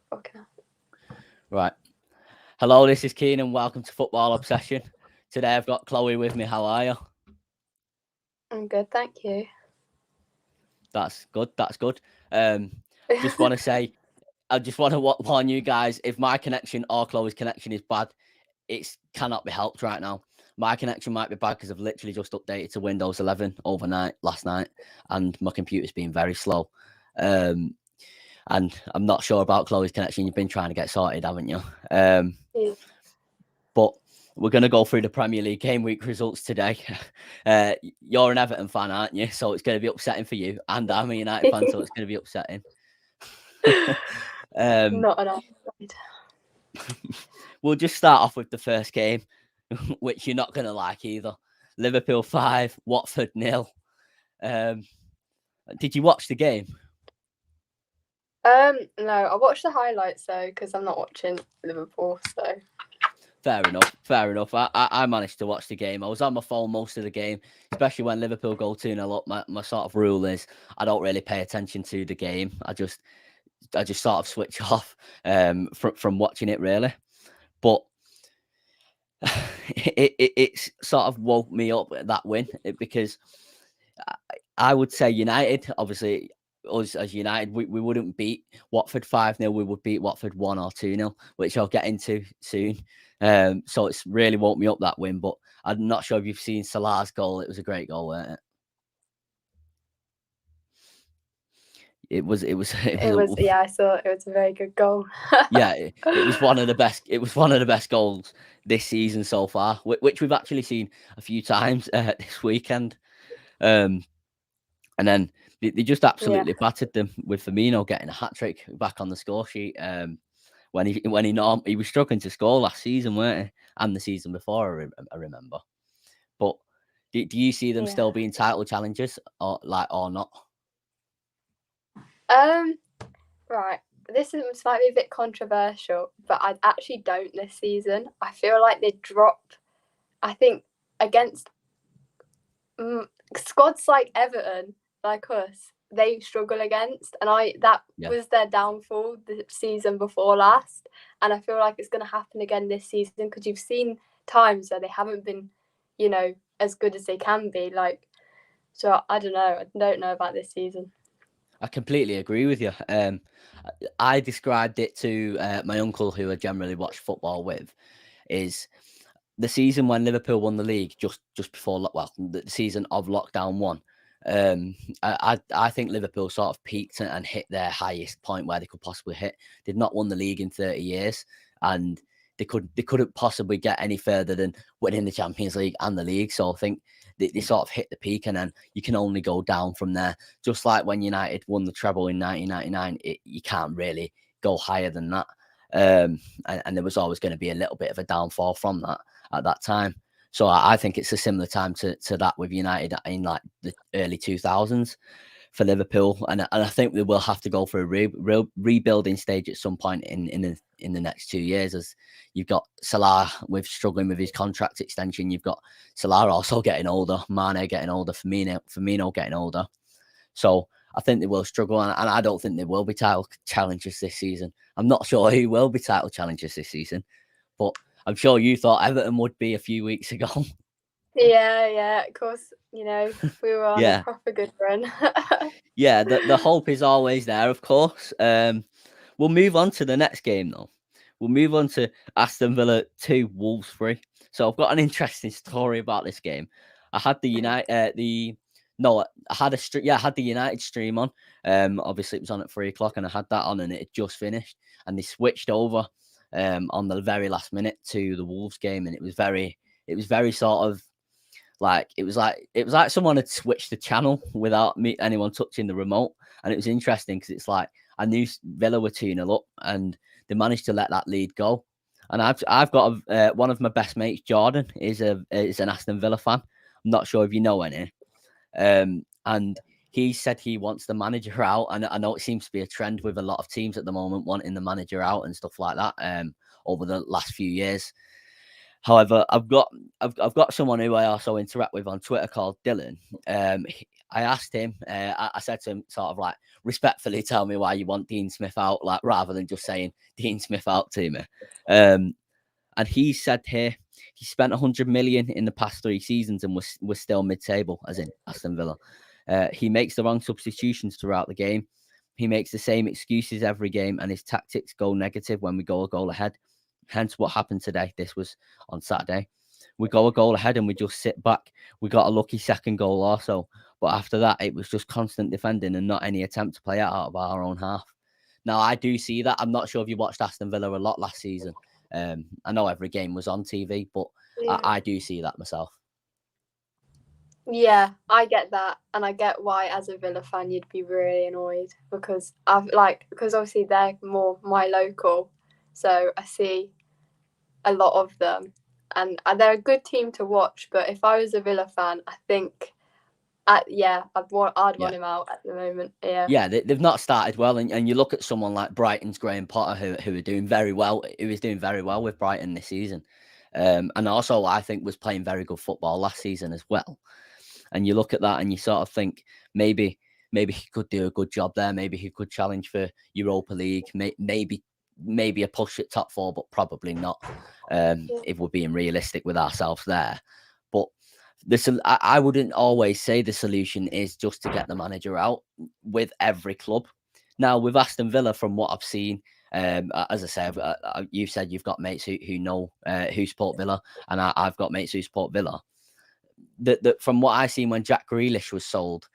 Fucking hell. Right. Hello, this is Keen and welcome to Football Obsession. Today I've got Chloe with me. How are you? I'm good, thank you. That's good. Just want to say, I just want to warn you guys, if my connection or Chloe's connection is bad, it cannot be helped right now. My connection might be bad because I've literally just updated to Windows 11 overnight last night and my computer's been very slow. And I'm not sure about Chloe's connection. You've been trying to get sorted, haven't you? Yeah. But we're going to go through the Premier League game week results today. You're an Everton fan, aren't you? So it's going to be upsetting for you. And I'm a United fan, so it's going to be upsetting. Not an outside. We'll just start off with the first game, which you're not going to like either. Liverpool 5, Watford 0. Did you watch the game? No, I watched the highlights though because I'm not watching Liverpool. So Fair enough. I managed to watch the game. I was on my phone most of the game, especially when Liverpool go 2-0 up. My sort of rule is I don't really pay attention to the game. I just sort of switch off from watching it really. But it's sort of woke me up that win because I would say United, obviously us as United, we wouldn't beat Watford 5-0. We would beat Watford 1 or 2-0, which I'll get into soon. So it's really woke me up that win. But I'm not sure if you've seen Salah's goal. It was a great goal, wasn't it? It was. yeah, I saw it was a very good goal. Yeah, it was one of the best. It was one of the best goals this season so far, which we've actually seen a few times this weekend. And then they just absolutely battered them with Firmino getting a hat trick back on the score sheet. When he was struggling to score last season, weren't he? And the season before, I remember. But do you see them still being title challengers or not? Right. This might be a bit controversial, but I actually don't this season. I feel like they dropped. I think against squads like Everton, like us, they struggle against, and was their downfall the season before last, and I feel like it's going to happen again this season because you've seen times where they haven't been, as good as they can be. So I don't know. I don't know about this season. I completely agree with you. I described it to my uncle, who I generally watch football with, is the season when Liverpool won the league just before, the season of lockdown 1. I think Liverpool sort of peaked and hit their highest point where they could possibly hit. They'd not won the league in 30 years, and they couldn't possibly get any further than winning the Champions League and the league. So I think they sort of hit the peak, and then you can only go down from there. Just like when United won the treble in 1999, you can't really go higher than that. And there was always going to be a little bit of a downfall from that at that time. So I think it's a similar time to that with United in like the early 2000s for Liverpool, and I think we will have to go for a rebuilding stage at some point in the next 2 years, as you've got Salah struggling with his contract extension. You've got Salah also getting older, Mane getting older, Firmino getting older. So I think they will struggle, and I don't think they will be title challengers this season. I'm not sure who will be title challengers this season, but I'm sure you thought Everton would be a few weeks ago. Yeah, of course. We were on a proper good run. Yeah, the hope is always there, of course. We'll move on to the next game, though. We'll move on to Aston Villa 2, Wolves 3. So I've got an interesting story about this game. I had the I had the United stream on. Obviously it was on at 3:00, and I had that on, and it had just finished, and they switched over on the very last minute to the Wolves game, and it was very sort of like it was like someone had switched the channel without anyone touching the remote, and it was interesting because it's like I knew Villa were 2-0 up, and they managed to let that lead go. And I've got one of my best mates, Jordan, is an Aston Villa fan. I'm not sure if you know any, and he said he wants the manager out, and I know it seems to be a trend with a lot of teams at the moment wanting the manager out and stuff like that. Over the last few years. However, I've got someone who I also interact with on Twitter called Dylan. asked him, I said to him, sort of like, respectfully, tell me why you want Dean Smith out, like rather than just saying Dean Smith out to me. And he said here he spent 100 million in the past 3 seasons and was still mid-table, as in Aston Villa. He makes the wrong substitutions throughout the game. He makes the same excuses every game, and his tactics go negative when we go a goal ahead. Hence what happened today. This was on Saturday. We go a goal ahead and we just sit back. We got a lucky second goal also. But after that, it was just constant defending and not any attempt to play out of our own half. Now, I do see that. I'm not sure if you watched Aston Villa a lot last season. I know every game was on TV, but I do see that myself. Yeah, I get that, and I get why, as a Villa fan, you'd be really annoyed because obviously they're more my local, so I see a lot of them, and they're a good team to watch. But if I was a Villa fan, I think, I'd want him out at the moment. Yeah, they've not started well, and you look at someone like Brighton's Graham Potter, who are doing very well, who is doing very well with Brighton this season, and also I think was playing very good football last season as well. And you look at that and you sort of think maybe he could do a good job there. Maybe he could challenge for Europa League. Maybe a push at top 4, but probably not. If we're being realistic with ourselves there. But I wouldn't always say the solution is just to get the manager out with every club. Now, with Aston Villa, from what I've seen, as I said, you've said you've got mates who know who support Villa, and I've got mates who support Villa. That from what I seen when Jack Grealish was sold,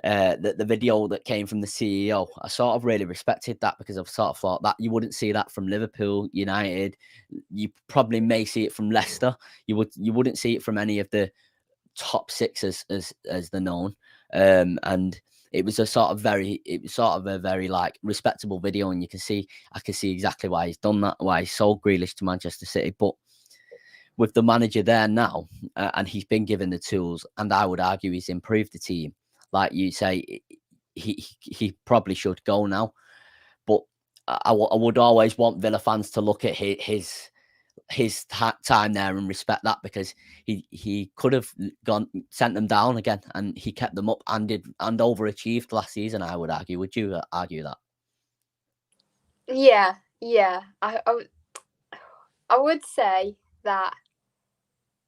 the video that came from the CEO, I sort of really respected that because I've sort of thought that you wouldn't see that from Liverpool, United. You probably may see it from Leicester. You wouldn't see it from any of the top 6 as they're known. And it was a sort of a very like respectable video, and I can see exactly why he's done that, why he sold Grealish to Manchester City. But with the manager there now, and he's been given the tools, and I would argue he's improved the team. Like you say, he probably should go now. But I would always want Villa fans to look at his time there and respect that, because he could have sent them down again, and he kept them up and overachieved last season, I would argue. Would you argue that? Yeah. I would say that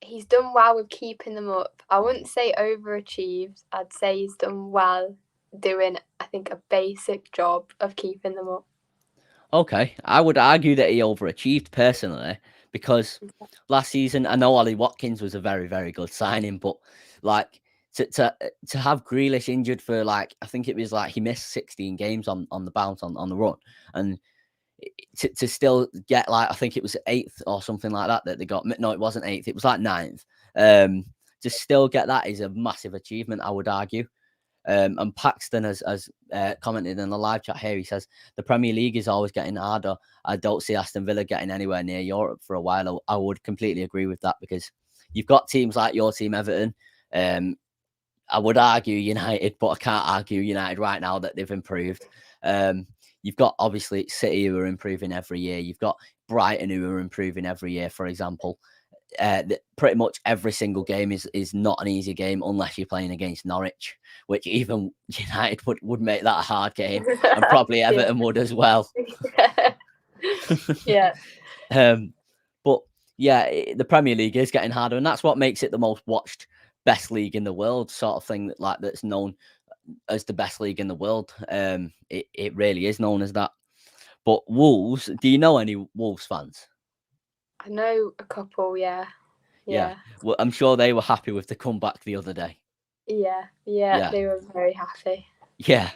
he's done well with keeping them up. I wouldn't say overachieved. I'd say he's done well doing, I think, a basic job of keeping them up. Okay, I would argue that he overachieved personally, because last season, I know Ollie Watkins was a very, very good signing, but like to have Grealish injured for like, I think it was like he missed 16 games on the bounce on the run, and to still get like, I think it was 8th or something like that they got. No, it wasn't 8th. It was like 9th. To still get that is a massive achievement, I would argue. And Paxton has commented in the live chat here. He says the Premier League is always getting harder. I don't see Aston Villa getting anywhere near Europe for a while. I would completely agree with that, because you've got teams like your team, Everton. I would argue United, but I can't argue United right now that they've improved. You've got obviously City, who are improving every year. You've got Brighton, who are improving every year, for example. Pretty much every single game is not an easy game unless you're playing against Norwich, which even United would make that a hard game, and probably Everton would as well. Yeah. But yeah, the Premier League is getting harder, and that's what makes it the most watched best league in the world, sort of thing, that's known as the best league in the world. It really is known as that. But Wolves, do you know any Wolves fans? I know a couple, yeah. Well, I'm sure they were happy with the comeback the other day. Yeah, they were very happy. Yeah,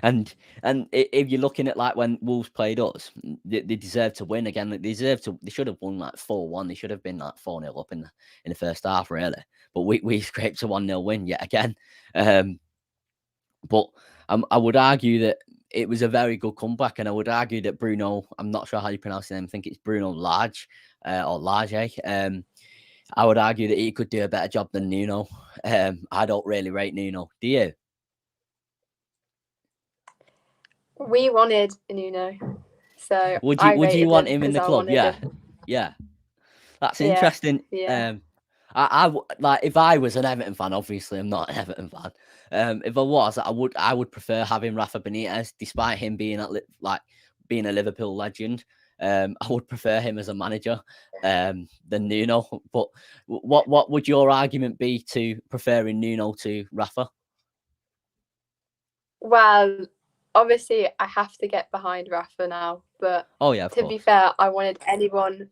and if you're looking at like when Wolves played us, they deserved to win again. They should have won like 4-1. They should have been like 4-0 up in the first half, really. But we scraped a 1-0 win yet again. But I would argue that it was a very good comeback, and I would argue that Bruno, I'm not sure how you pronounce his name, I think it's Bruno Lage, or Lage. I would argue that he could do a better job than Nuno. I don't really rate Nuno. Do you? We wanted Nuno, so would you want him in the club? Yeah, that's interesting. Yeah. like if I was an Everton fan, obviously I'm not an Everton fan. If I was, I would prefer having Rafa Benitez, despite him being being a Liverpool legend. I would prefer him as a manager than Nuno. But what would your argument be to preferring Nuno to Rafa? Well, obviously I have to get behind Rafa now, but oh yeah, to be fair, I wanted anyone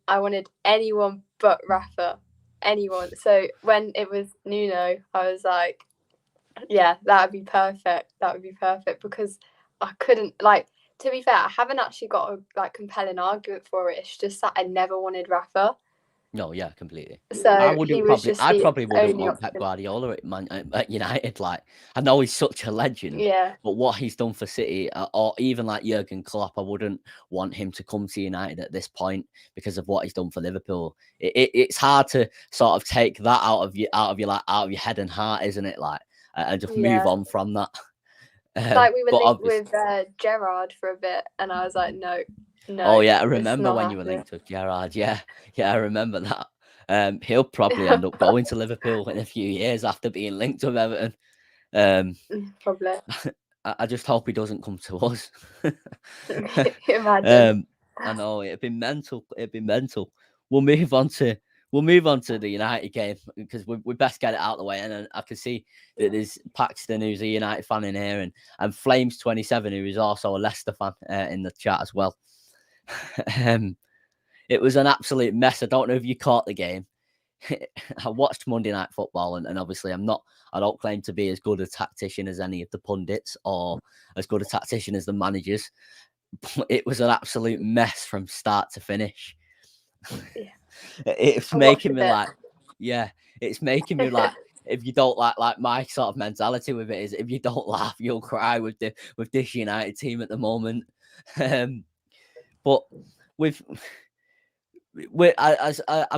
but Rafa. Anyone. So when it was Nuno, I was like, yeah, that would be perfect. That would be perfect, because I couldn't, like, to be fair, I haven't actually got a compelling argument for it. It's just that I never wanted Rafa. No, yeah, completely. So I probably wouldn't want Pep Guardiola at United. Like, I know he's such a legend, but what he's done for City, or even like Jurgen Klopp, I wouldn't want him to come to United at this point because of what he's done for Liverpool. It's hard to sort of take that out of your head and heart, isn't it? Like, and just move on from that. Like we were linked with Gerrard for a bit, and I was like, no. Oh yeah, I remember when you were linked with Gerrard. Yeah, I remember that. He'll probably end up going to Liverpool in a few years after being linked with Everton. Probably. I just hope he doesn't come to us. Imagine. I know it'd be mental. We'll move on to the United game, because we best get it out of the way. And I can see that there's Paxton, who's a United fan in here, and Flames 27, who is also a Leicester fan in the chat as well. It was an absolute mess. I don't know if you caught the game. I watched Monday Night Football, and obviously I don't claim to be as good a tactician as any of the pundits or as good a tactician as the managers. But it was an absolute mess from start to finish. Yeah. It's making me like, if you don't like my sort of mentality with it is, if you don't laugh, you'll cry with this United team at the moment. But I'm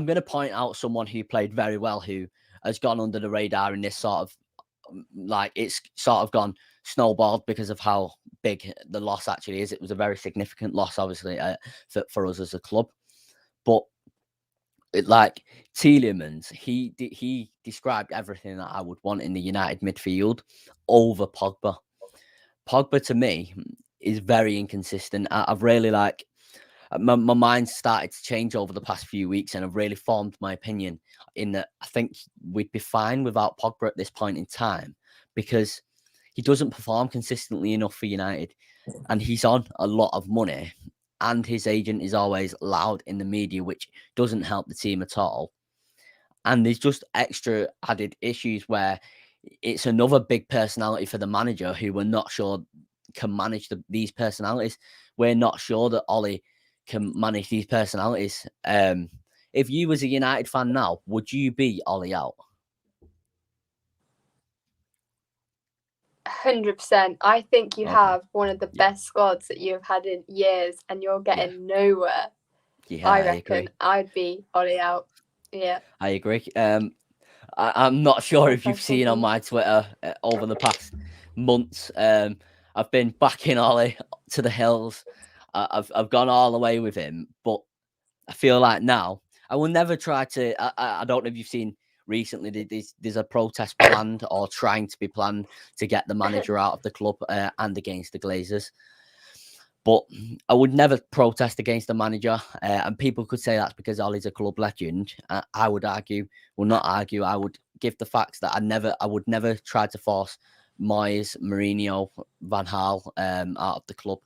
going to point out someone who played very well, who has gone under the radar in this sort of, like, it's sort of gone snowballed because of how big the loss actually is. It was a very significant loss, obviously, for us as a club. But like Tielemans, he described everything that I would want in the United midfield over Pogba. Pogba, to me, is very inconsistent. I've really my mind started to change over the past few weeks, and I've really formed my opinion in that I think we'd be fine without Pogba at this point in time, because he doesn't perform consistently enough for United, and he's on a lot of money, and his agent is always loud in the media, which doesn't help the team at all. And there's just extra added issues where it's another big personality for the manager who we're not sure can manage these personalities. We're not sure that Ollie can manage these personalities. If you was a United fan now, would you be Ollie out? 100%. I think you have one of the best squads that you've had in years, and you're getting nowhere. Yeah, I reckon I'd be Ollie out. Yeah, I agree. I'm not sure if you've seen on my Twitter over the past months. I've been backing Ollie to the hills. I've gone all the way with him, but I feel like now I will never try to. I don't know if you've seen recently. There's a protest planned or trying to be planned to get the manager out of the club and against the Glazers. But I would never protest against the manager, and people could say that's because Ollie's a club legend. I would argue, not argue. I would give the facts that I would never try to force Moyes, Mourinho, Van Gaal out of the club.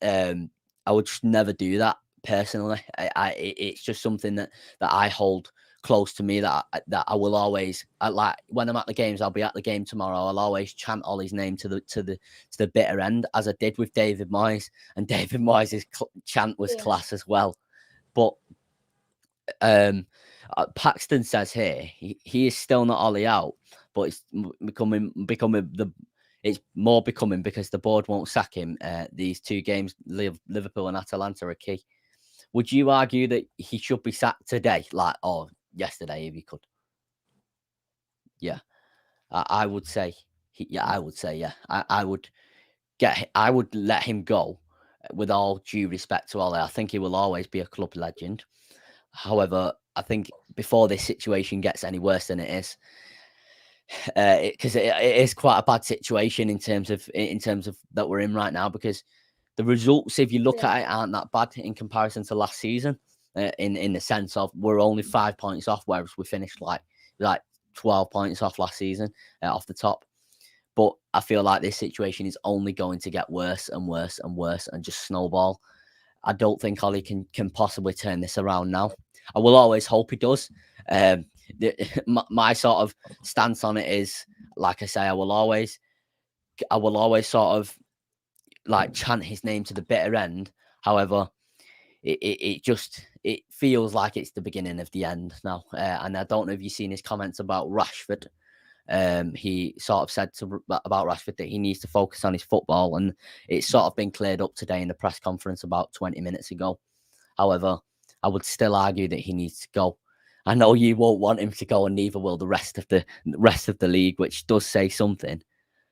I would just never do that personally. It's just something that I hold close to me, that I will always, like when I'm at the games. I'll be at the game tomorrow. I'll always chant Ollie's name to the bitter end, as I did with David Moyes, and David Moyes' chant was class as well. But Paxton says here he is still not Ollie out, but it's becoming it's more becoming because the board won't sack him. These two games, Liverpool and Atalanta, are key. Would you argue that he should be sacked today, or yesterday, if he could? Yeah, I would say. I would say, yeah. I would let him go, with all due respect to Ollie. I think he will always be a club legend. However, I think before this situation gets any worse than it is, because it is quite a bad situation in terms of that we're in right now, because the results, if you look at it, aren't that bad in comparison to last season. In the sense of we're only 5 points off, whereas we finished like 12 points off last season off the top. But I feel like this situation is only going to get worse and worse and worse and just snowball. I don't think Ollie can possibly turn this around now. I will always hope he does. My sort of stance on it is, like I say, I will always sort of like chant his name to the bitter end. However, it feels like it's the beginning of the end now. And I don't know if you've seen his comments about Rashford. He sort of said about Rashford that he needs to focus on his football, and it's sort of been cleared up today in the press conference about 20 minutes ago. However, I would still argue that he needs to go. I know you won't want him to go, and neither will the rest of the league, which does say something.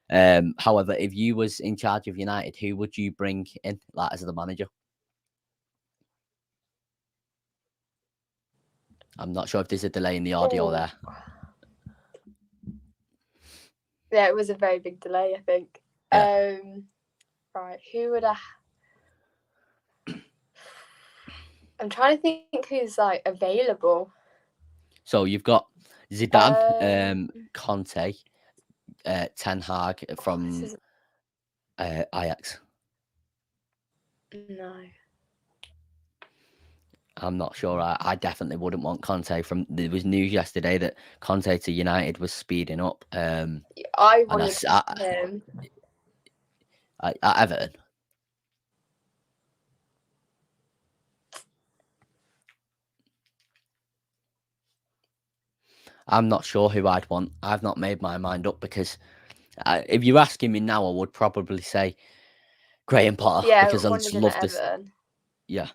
However, if you was in charge of United, who would you bring in like as the manager? I'm not sure if there's a delay in the audio there. Yeah, it was a very big delay, I think. Yeah. Right, who would I... I'm trying to think who's like available. So you've got Zidane, Conte, Ten Hag from Ajax. No. I'm not sure. I definitely wouldn't want Conte. There was news yesterday that Conte to United was speeding up. I wanted him. At Everton. I'm not sure who I'd want. I've not made my mind up, because if you're asking me now, I would probably say Graham Potter, because I just love this. Yeah.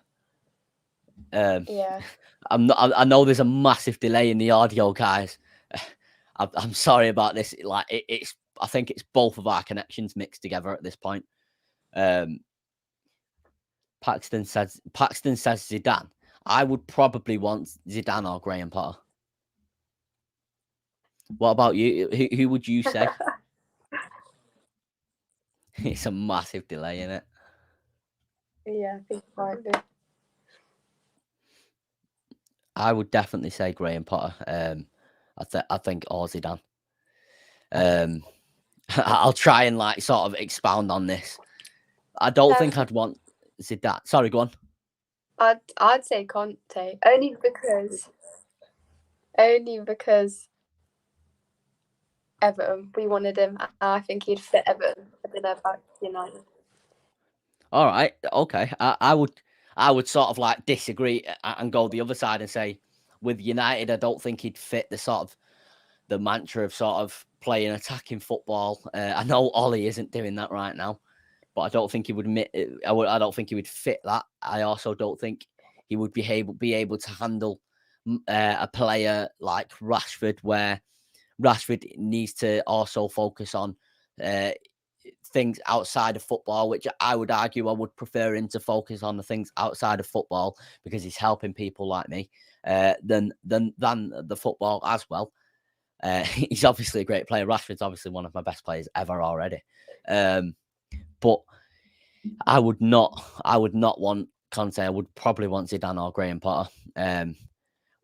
Yeah. I know there's a massive delay in the audio, guys. I'm sorry about this. Like I think it's both of our connections mixed together at this point. Paxton says Zidane. I would probably want Zidane or Graham Potter. What about you? Who would you say? It's a massive delay in it. Yeah, I think it might be. I would definitely say Graham Potter. I think or Zidane. I'll try and like sort of expound on this. I don't think I'd want Zidane. Sorry, go on. I'd say Conte, only because Everton, we wanted him. I think he'd fit Everton. I don't know about United. All right, okay. I would sort of like disagree and go the other side and say, with United, I don't think he'd fit the mantra of sort of playing attacking football. I know Ollie isn't doing that right now, but I don't think he would I don't think he would fit that. I also don't think he would be able to handle a player like Rashford, where Rashford needs to also focus on things outside of football, which I would argue I would prefer him to focus on the things outside of football, because he's helping people like me than the football as well. He's obviously a great player. Rashford's obviously one of my best players ever already. But I would not want Conte. I would probably want Zidane or Graham Potter.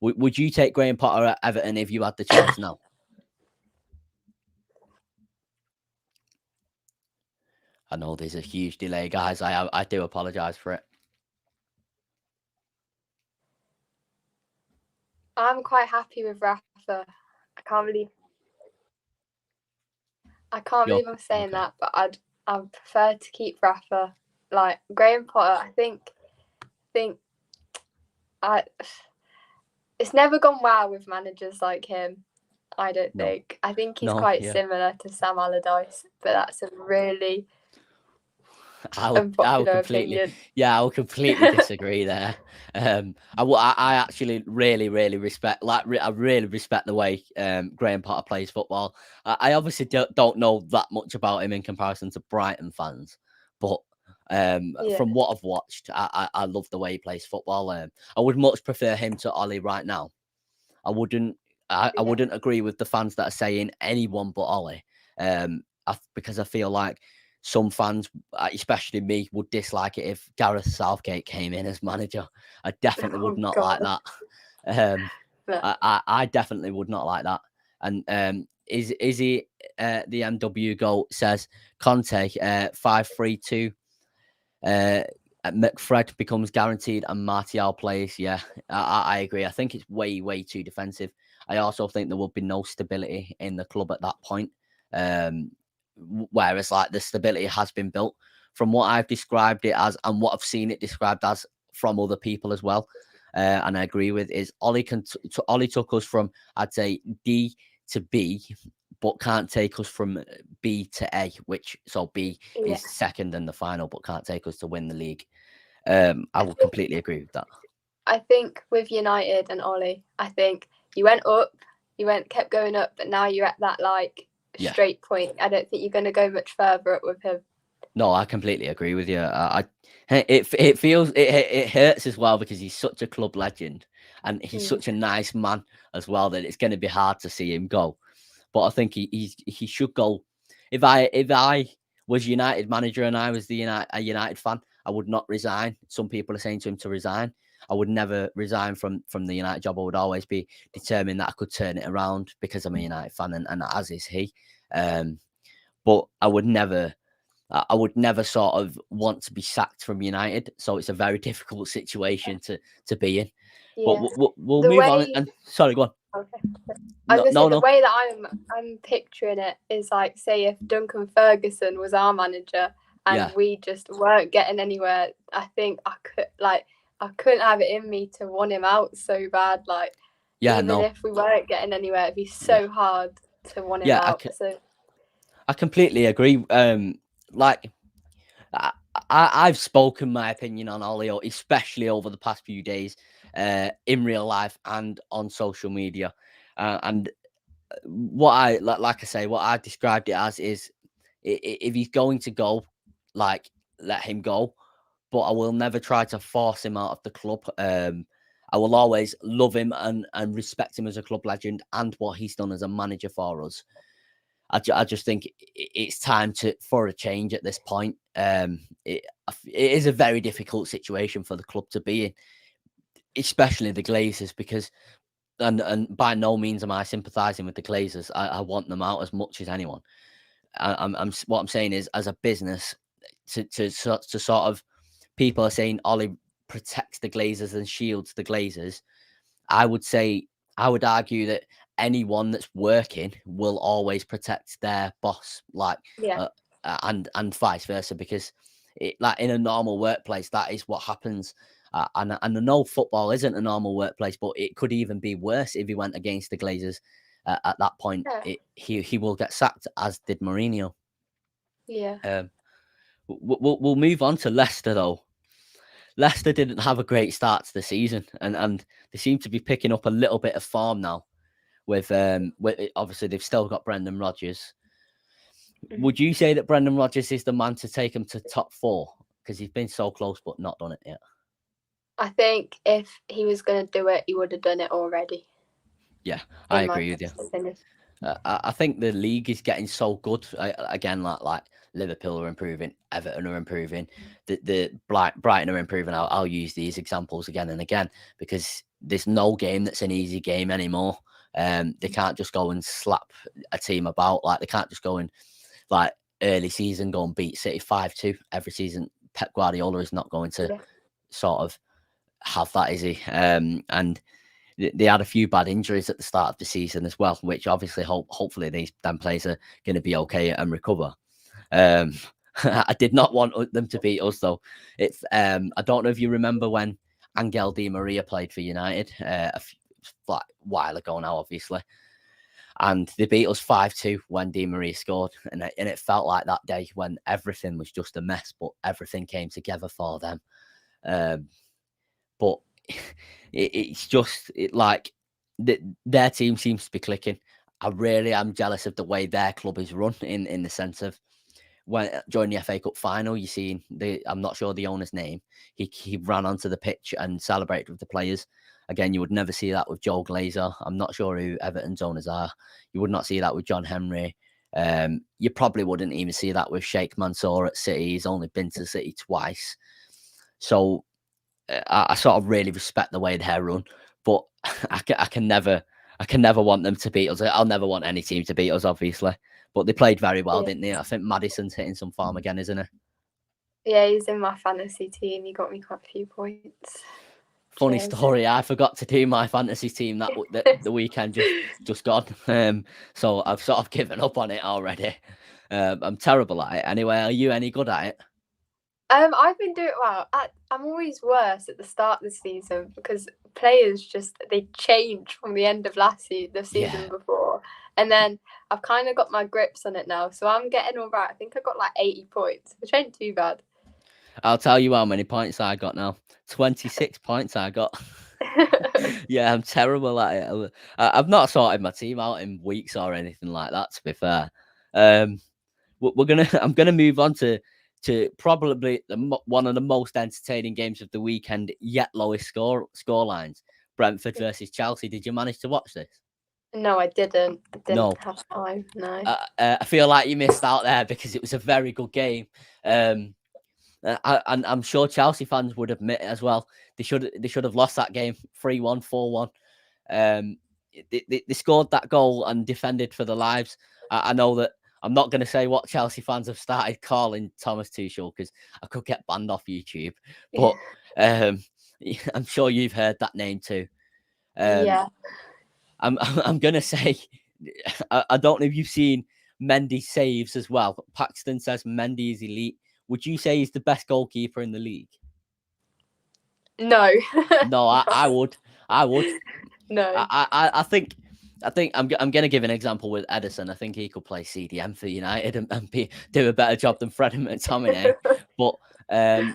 Would you take Graham Potter at Everton if you had the chance now? I know there's a huge delay, guys. I do apologise for it. I'm quite happy with Rafa. I can't believe I'm saying that, but I'd prefer to keep Rafa. Like Graham Potter, I think it's never gone well with managers like him. I don't think. I think he's quite similar to Sam Allardyce, but that's a really unpopular opinion. I would completely disagree there. I actually really respect, I really respect the way Graham Potter plays football. I obviously don't know that much about him in comparison to Brighton fans, but from what I've watched, I love the way he plays football. I would much prefer him to Ollie right now. I wouldn't agree with the fans that are saying anyone but Ollie, because I feel like some fans, especially me, would dislike it if Gareth Southgate came in as manager. I definitely would not like that. I definitely would not like that. And Izzy, the MW goal says Conte 5-3-2. McFred becomes guaranteed and Martial plays. Yeah, I agree. I think it's way too defensive. I also think there will be no stability in the club at that point. Whereas like the stability has been built from what I've described it as and what I've seen it described as from other people as well. And I agree with is Ollie Ollie took us from, I'd say, D to B, but can't take us from B to A, which so B is second in the final, but can't take us to win the league. I will completely agree with that. I think with United and Ollie, I think you went up, kept going up, but now you're at that like straight point. I don't think you're going to go much further up with him. No, I completely agree with you. It feels it hurts as well because he's such a club legend and he's such a nice man as well that it's going to be hard to see him go. But I think he should go. If I was United manager and I was a United fan, I would not resign. Some people are saying to him to resign. I would never resign from the United job. I would always be determined that I could turn it around because I'm a United fan and as is he. But I would never sort of want to be sacked from United. So it's a very difficult situation to be in. Yeah. But we'll move on. And sorry, go on. Okay. I was gonna say the way that I'm picturing it is like, say if Duncan Ferguson was our manager and we just weren't getting anywhere, I think I couldn't have it in me to want him out so bad. Like even if we weren't getting anywhere, it'd be so hard to want him out. I completely agree. Like I've spoken my opinion on Ollie, especially over the past few days, in real life and on social media. And what I described it as is, if he's going to go, like, let him go. But I will never try to force him out of the club. I will always love him and respect him as a club legend and what he's done as a manager for us. I just think it's time for a change at this point. It is a very difficult situation for the club to be in, especially the Glazers, because and by no means am I sympathising with the Glazers. I want them out as much as anyone. What I'm saying is, as a business, to sort of, people are saying Ollie protects the Glazers and shields the Glazers. I would argue that anyone that's working will always protect their boss, and vice versa, because like in a normal workplace, that is what happens. And I know football isn't a normal workplace, but it could even be worse if he went against the Glazers. At that point, he will get sacked, as did Mourinho. Yeah. We'll move on to Leicester though. Leicester didn't have a great start to the season, and they seem to be picking up a little bit of form now. With obviously they've still got Brendan Rodgers. Would you say that Brendan Rodgers is the man to take them to top 4? Because he's been so close but not done it yet. I think if he was going to do it, he would have done it already. Yeah, I agree with you. I think the league is getting so good. Again, like Liverpool are improving, Everton are improving, the Brighton are improving. I'll use these examples again and again because there's no game that's an easy game anymore. They can't just go and slap a team about. Like they can't just go and, like, early season go and beat City 5-2 every season. Pep Guardiola is not going to sort of have that, is he? And they had a few bad injuries at the start of the season as well, which obviously hopefully these players are going to be okay and recover. I did not want them to beat us though. It's I don't know if you remember when Angel Di Maria played for United a while ago now, obviously, and they beat us 5-2 when Di Maria scored, and it felt like that day when everything was just a mess, but everything came together for them. But it's just like their team seems to be clicking. I really am jealous of the way their club is run in the sense of during the FA Cup final, you seen I'm not sure the owner's name. He ran onto the pitch and celebrated with the players. Again, you would never see that with Joe Glazer. I'm not sure who Everton's owners are. You would not see that with John Henry. You probably wouldn't even see that with Sheikh Mansour at City. He's only been to City twice. So I sort of really respect the way they run, but I can never want them to beat us. I'll never want any team to beat us, obviously. But they played very well, didn't they? I think Maddison's hitting some form again, isn't he? Yeah, he's in my fantasy team. He got me quite a few points. Funny story. I forgot to do my fantasy team that the weekend just gone. So I've sort of given up on it already. I'm terrible at it. Anyway, are you any good at it? I've been doing well. I'm always worse at the start of the season because players they change from the end of the season before, and then I've kind of got my grips on it now, so I'm getting all right. I think I got like 80 points, which ain't too bad. I'll tell you how many points I got now. 26 points I got. Yeah, I'm terrible at it. I've not sorted my team out in weeks or anything like that, to be fair. I'm gonna move on to probably one of the most entertaining games of the weekend, yet lowest score lines. Brentford versus Chelsea. Did you manage to watch this? No, I didn't. I didn't have time. No. I feel like you missed out there because it was a very good game. And I'm sure Chelsea fans would admit it as well. They should have lost that game 3-1, 4-1. They scored that goal and defended for their lives. I know that I'm not going to say what Chelsea fans have started calling Thomas Tuchel because I could get banned off YouTube. But I'm sure you've heard that name too. Yeah. I'm going to say, I don't know if you've seen Mendy saves as well. Paxton says Mendy is elite. Would you say he's the best goalkeeper in the league? No. No, I would. No. I think I'm going to give an example with Edison. I think he could play CDM for United and do a better job than Fred McTominay. But I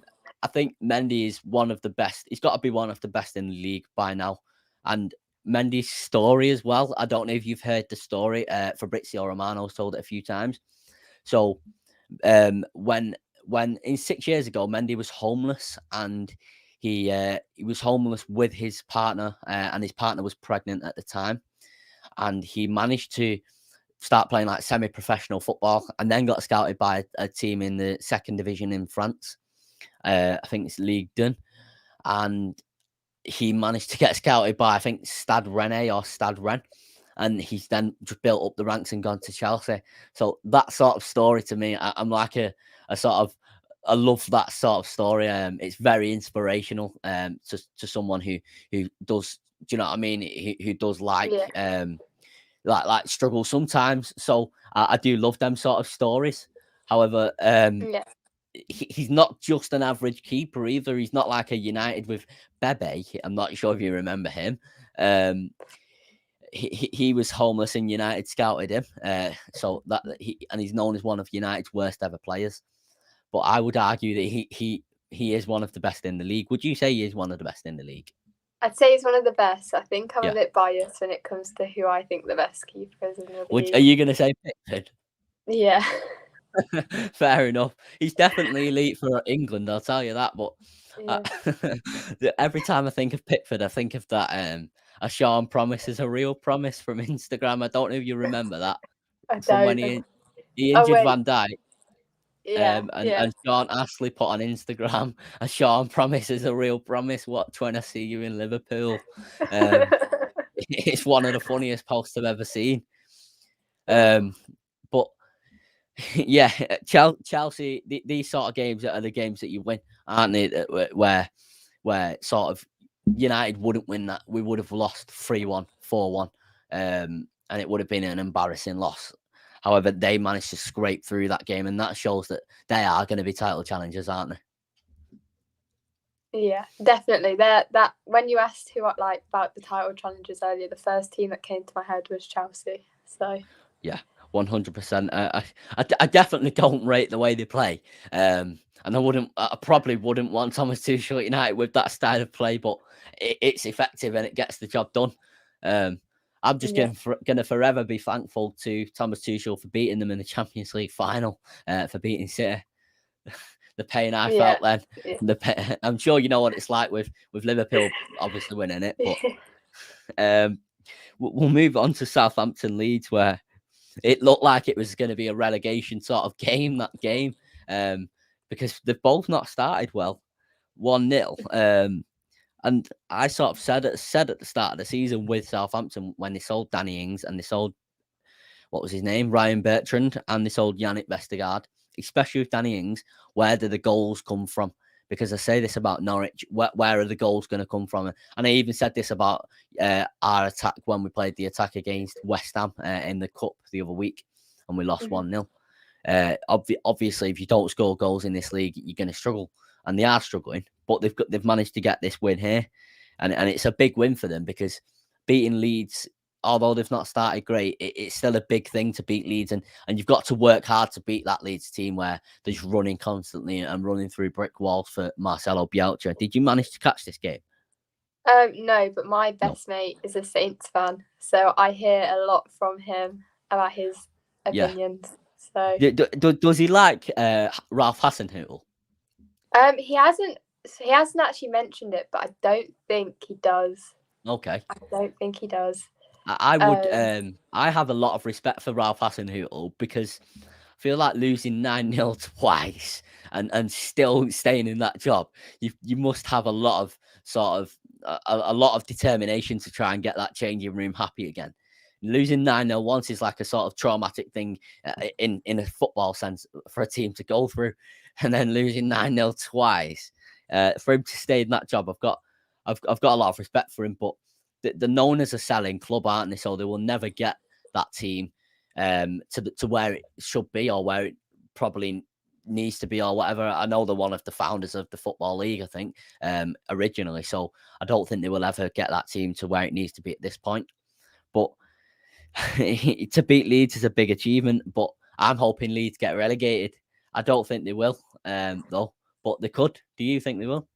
think Mendy is one of the best. He's got to be one of the best in the league by now. And Mendy's story as well. I don't know if you've heard the story. Fabrizio Romano's told it a few times. So when in 6 years ago, Mendy was homeless and he was homeless with his partner, and his partner was pregnant at the time. And he managed to start playing like semi-professional football and then got scouted by a team in the second division in France. I think it's Ligue 1. And he managed to get scouted by, I think, Stade Rennais or Stade Rennes. And he's then just built up the ranks and gone to Chelsea. So that sort of story to me, I'm like a sort of, I love that sort of story. It's very inspirational to someone who does, do you know what I mean? Who does like struggle sometimes. So I do love them sort of stories. However, he's not just an average keeper either. He's not like a United with Bebe. I'm not sure if you remember him. He was homeless and United scouted him. So he's known as one of United's worst ever players. But I would argue that he is one of the best in the league. Would you say he is one of the best in the league? I'd say he's one of the best. I think I'm a bit biased when it comes to who I think the best keeper is in the league. Are you going to say Pickford? Yeah. Fair enough. He's definitely elite for England, I'll tell you that. But every time I think of Pickford, I think of that a Sean promise is a real promise from Instagram. I don't know if you remember that. From when he injured Van Dijk. And Sean Ashley put on Instagram, a Sean promise is a real promise. What, when I see you in Liverpool? It's one of the funniest posts I've ever seen. But yeah, Chelsea, these sort of games are the games that you win, aren't they? Where sort of United wouldn't win that. We would have lost 3-1, 4-1, and it would have been an embarrassing loss. However, they managed to scrape through that game, and that shows that they are going to be title challengers, aren't they? Yeah, definitely. That when you asked who about the title challengers earlier, the first team that came to my head was Chelsea. So yeah, 100%. I definitely don't rate the way they play, and I probably wouldn't want Thomas Tuchel United with that style of play, but it's effective and it gets the job done. I'm just going to forever be thankful to Thomas Tuchel for beating them in the Champions League final, for beating City. The pain I felt then. I'm sure you know what it's like with Liverpool obviously winning it, but we'll move on to Southampton Leeds, where it looked like it was going to be a relegation sort of game, that game, because they've both not started well. 1-0. And I sort of said at the start of the season with Southampton, when they sold Danny Ings and they sold, what was his name, Ryan Bertrand, and they sold Yannick Vestergaard, especially with Danny Ings, where do the goals come from? Because I say this about Norwich, where are the goals going to come from? And I even said this about our attack when we played the attack against West Ham in the Cup the other week, and we lost 1-0. Obviously, if you don't score goals in this league, you're going to struggle, and they are struggling. But they've managed to get this win here, and it's a big win for them, because beating Leeds, although they've not started great, it's still a big thing to beat Leeds, and you've got to work hard to beat that Leeds team where they're just running constantly and running through brick walls for Marcelo Bielsa. Did you manage to catch this game? No, but my best mate is a Saints fan, so I hear a lot from him about his opinions. So does he like Ralph Hasenhüttl? He hasn't actually mentioned it, but I don't think he does. Okay. I don't think he does. I would. I have a lot of respect for Ralph Hasenhüttl, because I feel like losing 9-0 twice and still staying in that job, you must have a lot of a lot of determination to try and get that changing room happy again. Losing 9-0 once is like a sort of traumatic thing in a football sense for a team to go through, and then losing 9-0 twice, for him to stay in that job, I've got a lot of respect for him. But they're known as a selling club, aren't they? So they will never get that team to where it should be, or where it probably needs to be, or whatever. I know they're one of the founders of the Football League, I think, originally. So I don't think they will ever get that team to where it needs to be at this point. But to beat Leeds is a big achievement. But I'm hoping Leeds get relegated. I don't think they will, though, but they could. Do you think they will?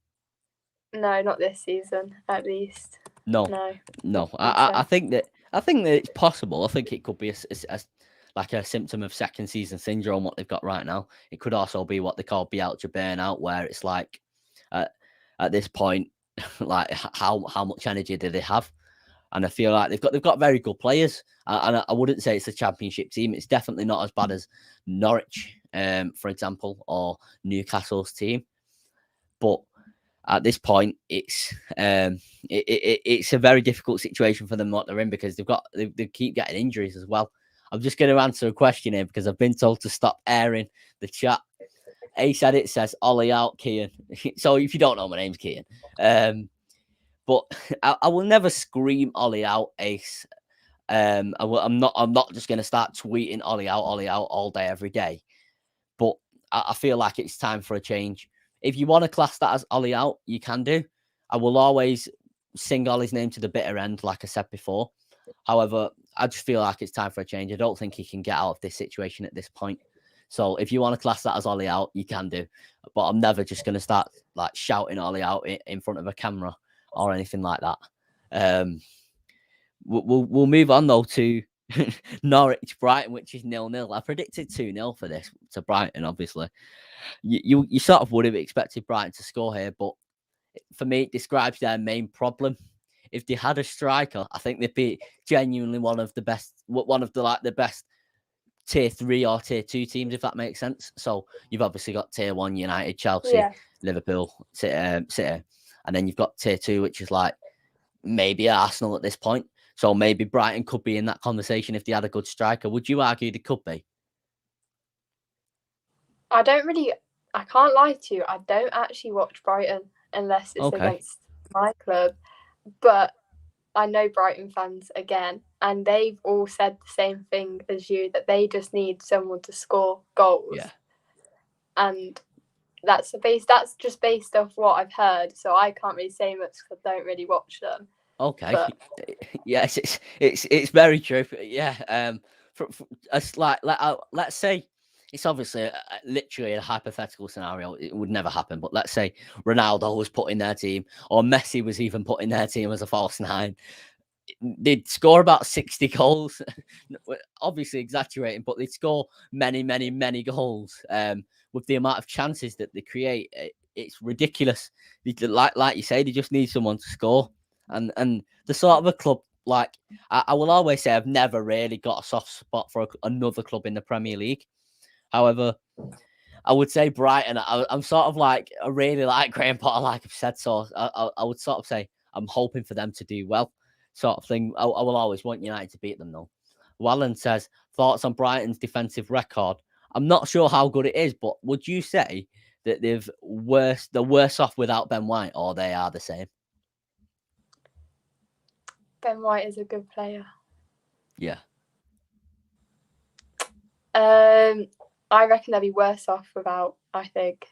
No, not this season, at least. No. I think that it's possible. I think it could be like a symptom of second season syndrome, what they've got right now. It could also be what they call Bielsa burnout, where it's like at this point, like how much energy do they have? And I feel like they've got very good players, and I wouldn't say it's a championship team. It's definitely not as bad as Norwich, for example, or Newcastle's team. But at this point, it's a very difficult situation for them what they're in, because they keep getting injuries as well. I'm just going to answer a question here, because I've been told to stop airing the chat. Ace Edit says Ollie out, Kian. So if you don't know, my name's Kian. But I will never scream Ollie out, Ace. I'm not just going to start tweeting Ollie out all day, every day. But I feel like it's time for a change. If you want to class that as Ollie out, you can do. I will always sing Ollie's name to the bitter end, like I said before. However, I just feel like it's time for a change. I don't think he can get out of this situation at this point. So if you want to class that as Ollie out, you can do. But I'm never just going to start like shouting Ollie out in front of a camera or anything like that. We'll move on though to Norwich Brighton, which is 0-0. I predicted 2-0 for this to Brighton. Obviously, you sort of would have expected Brighton to score here, but for me, it describes their main problem. If they had a striker, I think they'd be genuinely one of the best tier 3 or tier 2 teams, if that makes sense. So you've obviously got tier 1 United, Chelsea, Liverpool, City, and then you've got tier 2, which is like maybe Arsenal at this point. So maybe Brighton could be in that conversation if they had a good striker. Would you argue they could be? I can't lie to you. I don't actually watch Brighton unless it's against my club. But I know Brighton fans again, and they've all said the same thing as you, that they just need someone to score goals. Yeah. And that's just based off what I've heard. So I can't really say much because I don't really watch them. Okay. But yes, it's very true. Yeah. Let's say it's obviously literally a hypothetical scenario. It would never happen. But let's say Ronaldo was put in their team, or Messi was even put in their team as a false nine. they'd score about 60 goals. Obviously exaggerating, but they'd score many, many, many goals. With the amount of chances that they create, it's ridiculous. Like you say, they just need someone to score. And the sort of a club, like I will always say, I've never really got a soft spot for another club in the Premier League. However, I would say Brighton. I'm sort of like, I really like Graham Potter, like I've said. So I would sort of say I'm hoping for them to do well, sort of thing. I will always want United to beat them, though. Walan says, thoughts on Brighton's defensive record? I'm not sure how good it is, but would you say that they're worse off without Ben White, or they are the same? Ben White is a good player. Yeah. I reckon they'll be worse off without. I think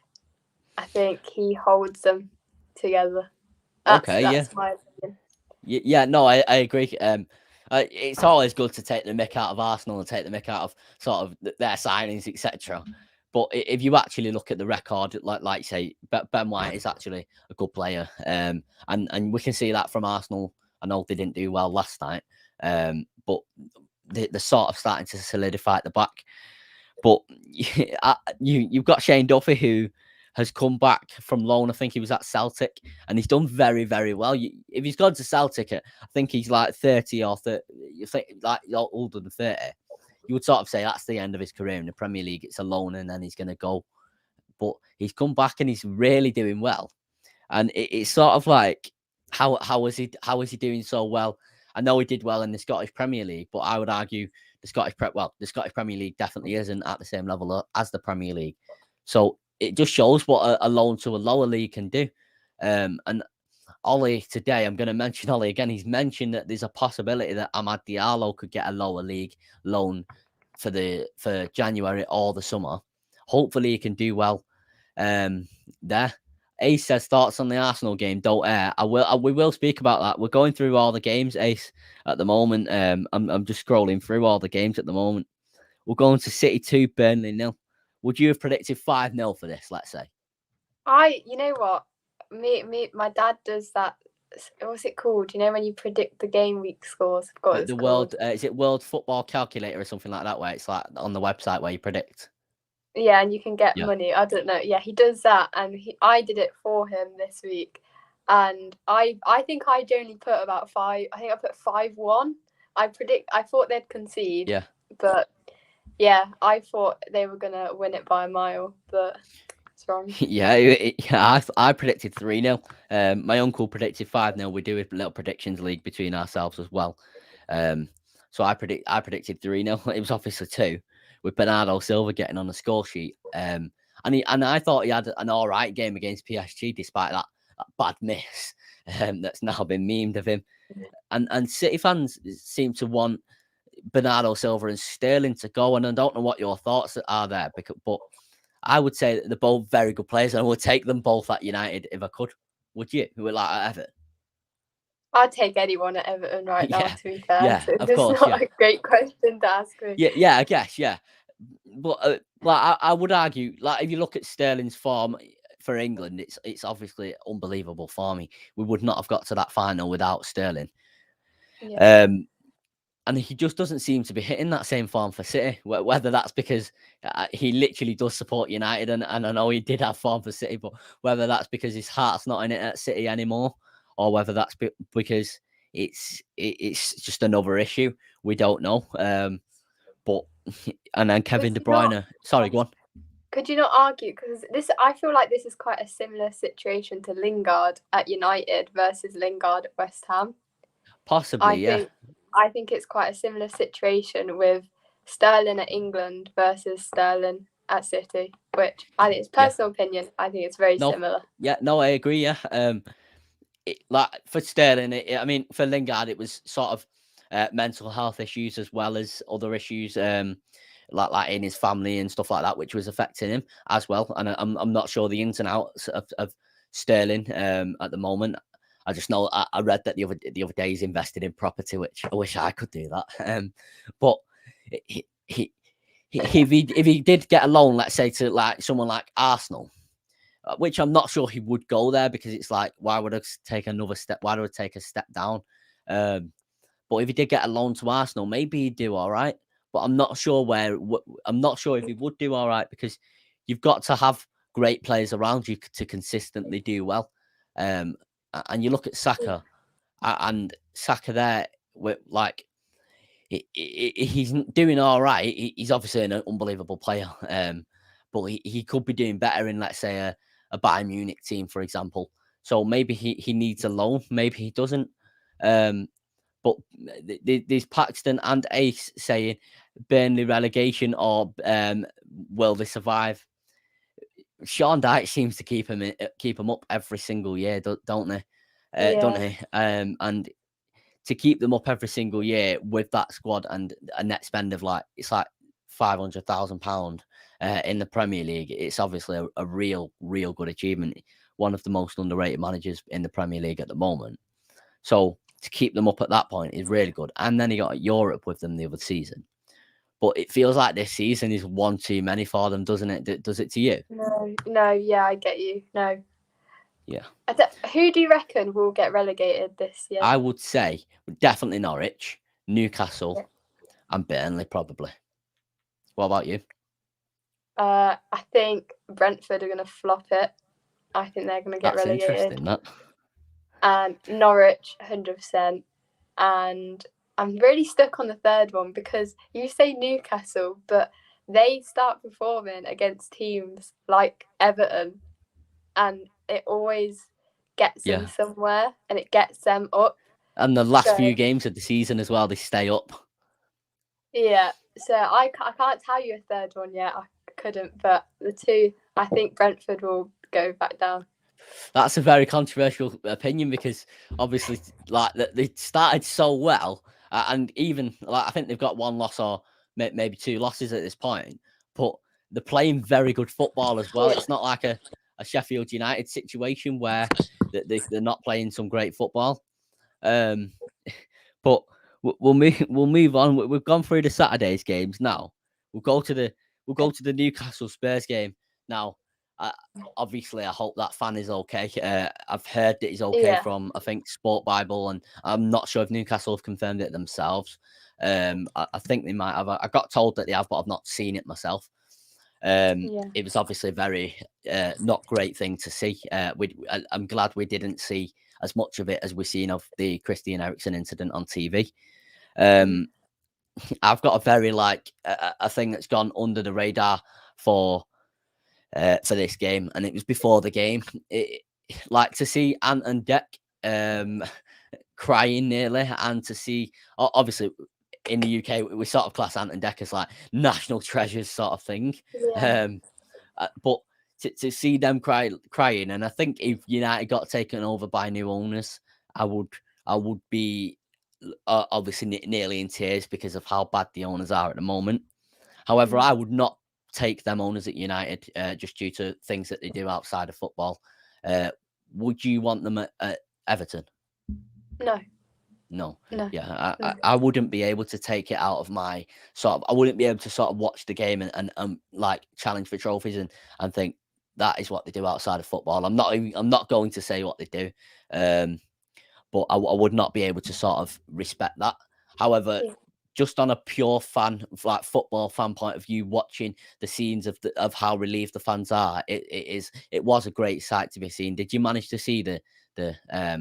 he holds them together. That's my opinion. Yeah, no, I agree. It's always good to take the mick out of Arsenal and take the mick out of sort of their signings, etc. But if you actually look at the record, like you say, Ben White is actually a good player, and we can see that from Arsenal. I know they didn't do well last night, but they're sort of starting to solidify at the back. But you've got Shane Duffy, who has come back from loan. I think he was at Celtic, and he's done very, very well. If he's gone to Celtic, I think he's like 30 or 30, you think like older than 30. You would sort of say that's the end of his career in the Premier League. It's a loan, and then he's going to go. But he's come back, and he's really doing well. And it's sort of like, how is he doing so well? I know he did well in the Scottish Premier League, but I would argue the Scottish Premier League definitely isn't at the same level as the Premier League. So it just shows what a loan to a lower league can do. And Ollie today, I'm going to mention Ollie again. He's mentioned that there's a possibility that Amad Diallo could get a lower league loan for January or the summer. Hopefully he can do well there. Ace says, thoughts on the Arsenal game, don't air. We will speak about that. We're going through all the games, Ace, at the moment. I'm just scrolling through all the games at the moment. We're going to City 2, Burnley 0. Would you have predicted 5-0 for this, let's say? You know what? My dad does that. What's it called? You know, when you predict the game week scores? I've got the world, is it World Football Calculator or something like that, where it's like on the website where you predict? Yeah, and you can get money. I don't know. Yeah, he does that, and I did it for him this week, and I think I only put about 5. I think I put 5-1. I thought they'd concede. Yeah. But yeah, I thought they were gonna win it by a mile, but it's wrong. Yeah, I predicted 3-0. My uncle predicted 5-0. We do a little predictions league between ourselves as well. So I predicted 3-0. It was obviously 2. With Bernardo Silva getting on the score sheet. And I thought he had an all right game against PSG, despite that bad miss that's now been memed of him. And City fans seem to want Bernardo Silva and Sterling to go. And I don't know what your thoughts are there, but I would say that they're both very good players, and I would take them both at United if I could. Would you? Who would like at Everton? I'd take anyone at Everton right now, to be fair. Yeah, of course. It's not a great question to ask me. Yeah, I guess, yeah. But I would argue, like, if you look at Sterling's form for England, it's obviously unbelievable for me. We would not have got to that final without Sterling. Yeah. And he just doesn't seem to be hitting that same form for City. Whether that's because he literally does support United, and I know he did have form for City, but whether that's because his heart's not in it at City anymore, or whether that's because it's just another issue, we don't know. But and then Kevin De Bruyne. Sorry, go on. Could you not argue, because I feel like this is quite a similar situation to Lingard at United versus Lingard at West Ham? Possibly, I think it's quite a similar situation with Sterling at England versus Sterling at City, which I think it's personal opinion. I think it's very similar. Yeah, no, I agree. Yeah, like for Sterling, I mean, for Lingard, it was sort of mental health issues as well as other issues, like in his family and stuff like that, which was affecting him as well. And I'm not sure the ins and outs of Sterling at the moment. I just know I read that the other day he's invested in property, which I wish I could do that. But if he did get a loan, let's say to like someone like Arsenal, which I'm not sure he would go there, because it's like, why would I take another step? Why would I take a step down? But if he did get a loan to Arsenal, maybe he'd do all right. But I'm not sure I'm not sure if he would do all right, because you've got to have great players around you to consistently do well. And you look at Saka, and Saka there, with like, he's doing all right. He's obviously an unbelievable player, but he could be doing better in, let's say, a Bayern Munich team, for example. So maybe he needs a loan, maybe he doesn't. But there's Paxton and Ace saying Burnley relegation, or will they survive? Sean Dyche seems to keep him up every single year, don't they? Don't they? And to keep them up every single year with that squad and a net spend of like £500,000 in the Premier League, it's obviously a real good achievement. One of the most underrated managers in the Premier League at the moment. So to keep them up at that point is really good. And then he got Europe with them the other season. But it feels like this season is one too many for them, doesn't it? Does it to you? No, yeah, I get you. No. Yeah. Who do you reckon will get relegated this year? I would say definitely Norwich, Newcastle, and Burnley, probably. What about you? I think Brentford are going to flop it. I think they're going to get relegated. That's interesting, that. And Norwich, 100%. And I'm really stuck on the third one, because you say Newcastle, but they start performing against teams like Everton, and it always gets them somewhere, and it gets them up. And the last few games of the season as well, they stay up. Yeah, so I can't tell you a third one yet. I couldn't, but the two, I think Brentford will go back down. That's a very controversial opinion, because obviously, like, they started so well, and even like I think they've got one loss or maybe two losses at this point, but they're playing very good football as well. It's not like a Sheffield United situation where they're not playing some great football. But we'll move on. We've gone through the Saturday's games now. We'll go to the Newcastle Spurs game now. Obviously, I hope that fan is okay. I've heard that he's okay from, I think, Sport Bible, and I'm not sure if Newcastle have confirmed it themselves. I think they might have. I got told that they have, but I've not seen it myself. It was obviously a very not great thing to see. I'm glad we didn't see as much of it as we've seen of the Christian Eriksen incident on TV. I've got a very a thing that's gone under the radar for this game, and it was before the game. Like to see Ant and Dec crying nearly, and to see, obviously in the UK we sort of class Ant and Dec as like national treasures sort of thing. But to see them crying, and I think if United got taken over by new owners, I would be obviously nearly in tears because of how bad the owners are at the moment. However, I would not take them owners at United just due to things that they do outside of football. Would you want them at Everton? No. Yeah, I wouldn't be able to take it out of my I wouldn't be able to sort of watch the game and like challenge for trophies and think that is what they do outside of football. I'm not going to say what they do, but I would not be able to sort of respect that. However, just on a pure fan, like football fan point of view, watching the scenes of how relieved the fans are, it was a great sight to be seen. Did you manage to see the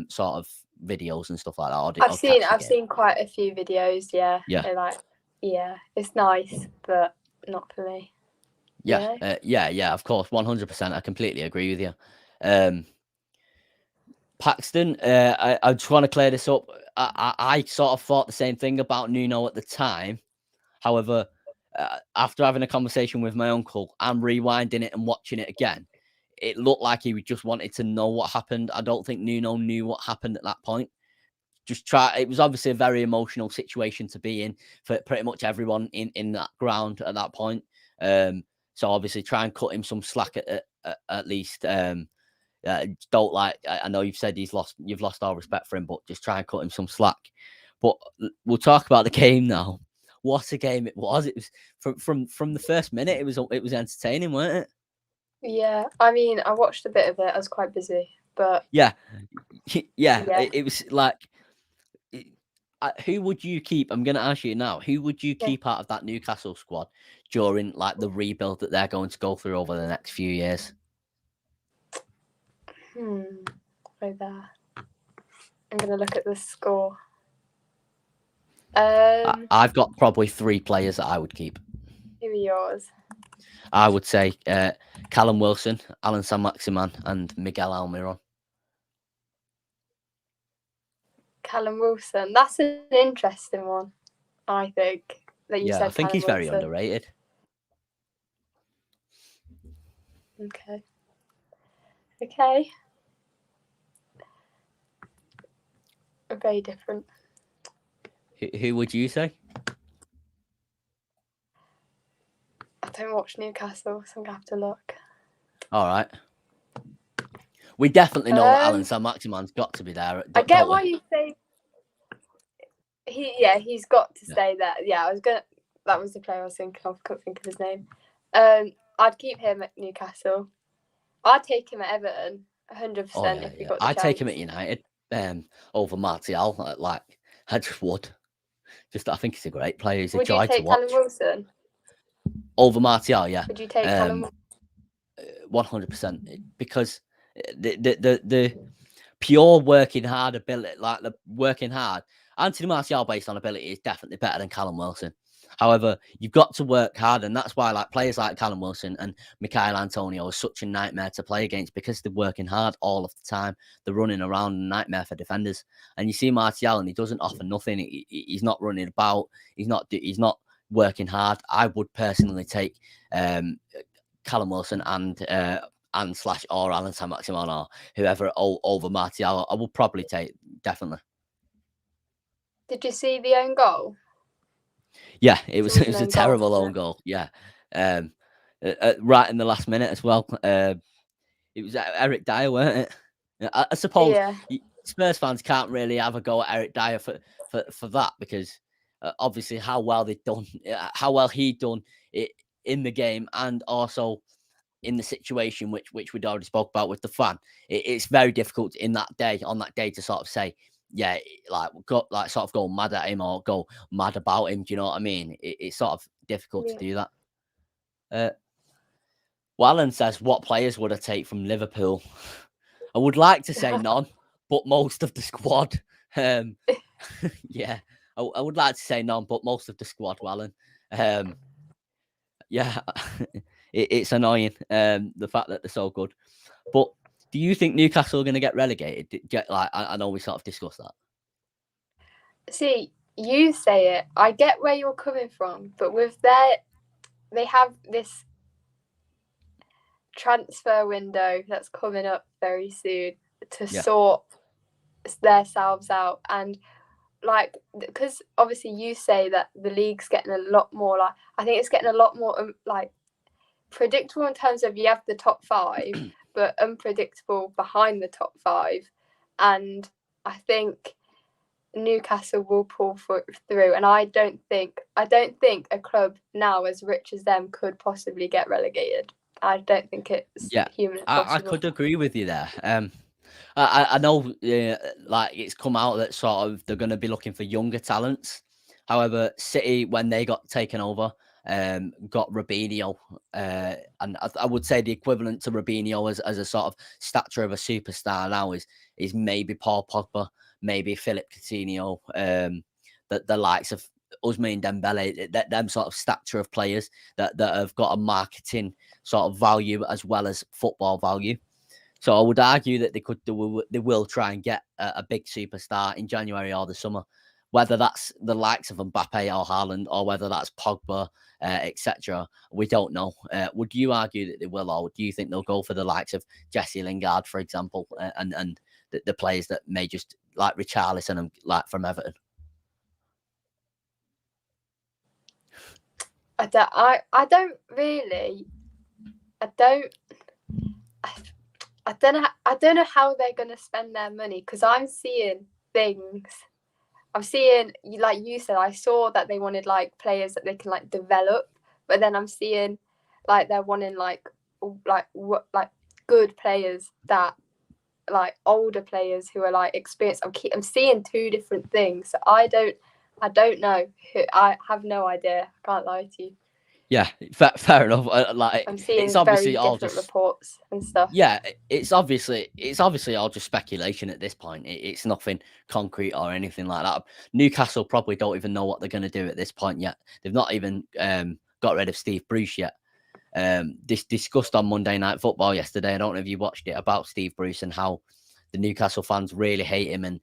sort of videos and stuff like that? I've seen quite a few videos. Yeah. It's nice, but not for me. Yeah, of course, 100%. I completely agree with you. Paxton, I just want to clear this up. I sort of thought the same thing about Nuno at the time. However, after having a conversation with my uncle and rewinding it and watching it again, it looked like he just wanted to know what happened. I don't think Nuno knew what happened at that point. It was obviously a very emotional situation to be in for pretty much everyone in that ground at that point. So obviously try and cut him some slack at least. Don't I know you've said you've lost all respect for him, but just try and cut him some slack. But we'll talk about the game now. What a game it was! It was from the first minute. It was entertaining, wasn't it? Yeah, I mean, I watched a bit of it. I was quite busy, but yeah. It was like Who would you keep? I'm going to ask you now. Who would you keep out of that Newcastle squad during like the rebuild that they're going to go through over the next few years? Right there. I'm going to look at the score. I've got probably 3 players that I would keep. Who are yours? I would say Callum Wilson, Alan Saint-Maximin, and Miguel Almiron. Callum Wilson. That's an interesting one, I think. That you said. I think Callum he's very Wilson. underrated. Okay. Very different. Who would you say? I don't watch Newcastle, so I'm going to have to look. All right. We definitely know that Alan Saint-Maximin's got to be there. I get why you say he's got to stay there. Yeah, that was the player I was thinking of. Couldn't think of his name. I'd keep him at Newcastle. I'd take him at Everton, 100% if we got the I'd chance. take him at United over Martial. Like, I just would. I think he's a great player. He's a joy to watch. Would you take Callum Wilson? Over Martial, yeah. Would you take Callum Wilson? 100%. Because the pure working hard ability, like the working hard, Anthony Martial based on ability is definitely better than Callum Wilson. However, you've got to work hard, and that's why like players like Callum Wilson and Michail Antonio are such a nightmare to play against, because they're working hard all of the time. They're running around, a nightmare for defenders. And you see Martial, and he doesn't offer nothing. He's not running about. He's not working hard. I would personally take Callum Wilson and or Alan Saint-Maximin or whoever over Martial. I will probably take, definitely. Did you see the own goal? Yeah, it was a terrible own goal. Yeah, right in the last minute as well. It was Eric Dyer, weren't it? I suppose Spurs fans can't really have a go at Eric Dyer for that, because obviously how well he'd done it in the game, and also in the situation which we'd already spoke about with the fan. It's very difficult on that day to sort of say, yeah, sort of go mad at him or go mad about him. Do you know what I mean? It's sort of difficult to do that. Walan says, what players would I take from Liverpool? I would like to say none, but most of the squad. Yeah, I would like to say none, but most of the squad, Walan. Yeah, it's annoying, the fact that they're so good. But do you think Newcastle are going to get relegated? Like, I know we sort of discussed that. See, you say it. I get where you're coming from, but they have this transfer window that's coming up very soon to sort themselves out, and like, because obviously you say that the league's getting a lot more, like, I think it's getting a lot more like predictable in terms of you have the top 5 but unpredictable behind the top 5, and I think Newcastle will pull through, and I don't think a club now as rich as them could possibly get relegated. I don't think it's humanly possible. I could agree with you there. I know, like, it's come out that sort of they're going to be looking for younger talents. However, City, when they got taken over, got Robinho, and I would say the equivalent to Robinho as a sort of stature of a superstar now is maybe Paul Pogba, maybe Philip Coutinho, the likes of Ousmane Dembele, them sort of stature of players that have got a marketing sort of value as well as football value. So I would argue that they will try and get a big superstar in January or the summer, whether that's the likes of Mbappe or Haaland, or whether that's Pogba, etc. We don't know. Would you argue that they will, or do you think they'll go for the likes of Jesse Lingard, for example, and the players that may just like Richarlison and like from Everton? I don't know how they're going to spend their money, because I'm seeing things. I'm seeing, like you said, I saw that they wanted like players that they can like develop, but then I'm seeing like they're wanting like good players that like older players who are like experienced. I'm seeing two different things. So I don't know. I have no idea. I can't lie to you. Yeah, fair enough. Like, I'm seeing it's obviously very all different just reports and stuff. Yeah, it's obviously all just speculation at this point. It's nothing concrete or anything like that. Newcastle probably don't even know what they're going to do at this point yet. They've not even got rid of Steve Bruce yet. This discussed on Monday Night Football yesterday. I don't know if you watched it, about Steve Bruce and how the Newcastle fans really hate him, and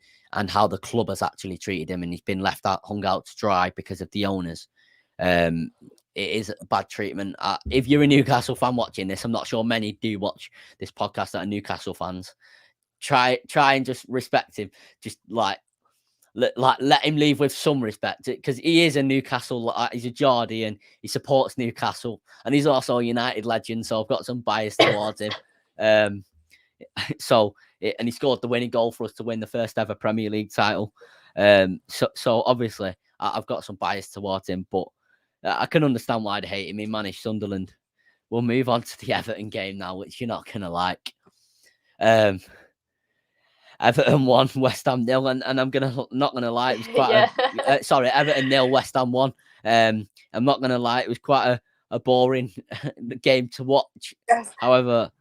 how the club has actually treated him, and he's been hung out to dry because of the owners. It is bad treatment. If you're a Newcastle fan watching this, I'm not sure many do watch this podcast that are Newcastle fans. Try and just respect him. Just let him leave with some respect, because he is a Newcastle. He's a Geordie and he supports Newcastle, and he's also a United legend. So I've got some bias towards him. And he scored the winning goal for us to win the first ever Premier League title. So obviously I've got some bias towards him, but I can understand why they hate him. He managed Sunderland. We'll move on to the Everton game now, which you're not gonna like. Everton 1, West Ham 0, and I'm not gonna lie, it was quite Everton 0, West Ham 1. I'm not gonna lie, it was quite a boring game to watch. Yes. However,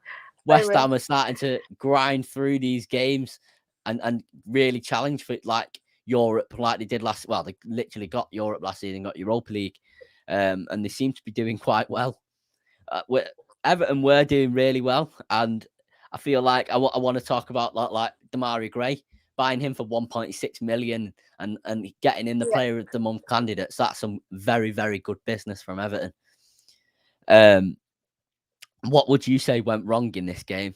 West Ham are starting to grind through these games and really challenge for like Europe, like they did last. Well, they literally got Europe last season, got Europa League, and they seem to be doing quite well. Everton were doing really well, and I feel like I want to talk about like Damari Gray, buying him for 1.6 million and getting in the player of the month candidates. That's some very, very good business from Everton. What would you say went wrong in this game?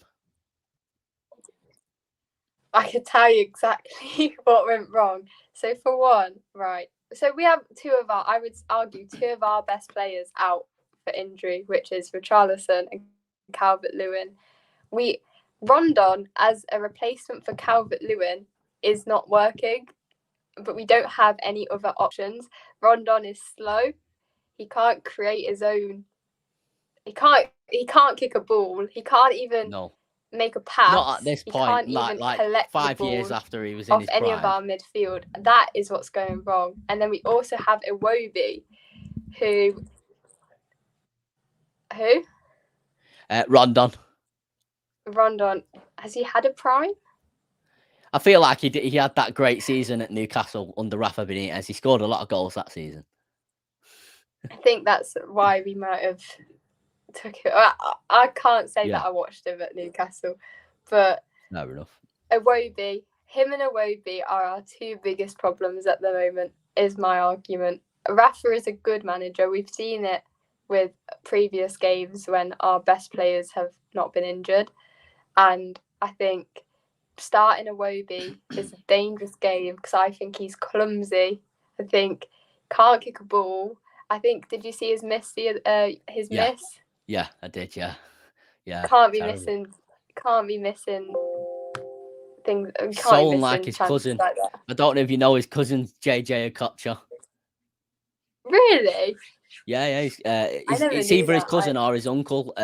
I could tell you exactly what went wrong. So for one, right. So we have I would argue, two of our best players out for injury, which is Richarlison and Calvert-Lewin. Rondon as a replacement for Calvert-Lewin is not working, but we don't have any other options. Rondon is slow. He can't create his own. He can't kick a ball. He can't even make a pass. Not at this point. He can't even like collect 5 years after he was in his prime. Any of our midfield. That is what's going wrong. And then we also have Iwobi, who? Rondon. Rondon, has he had a prime? I feel like he had that great season at Newcastle under Rafa Benitez. He scored a lot of goals that season. I think that's why we might have took it. I can't say that I watched him at Newcastle, but fair enough. Him and Iwobi are our two biggest problems at the moment, is my argument. Rafa is a good manager. We've seen it with previous games when our best players have not been injured. And I think starting Iwobi is a dangerous game because I think he's clumsy. I think can't kick a ball. I think, did you see his miss? Miss? Yeah, I did. Yeah. Can't be missing things. So unlike his cousin. Like I don't know if you know his cousin JJ Okocha. Really? Yeah. It's either his cousin or his uncle.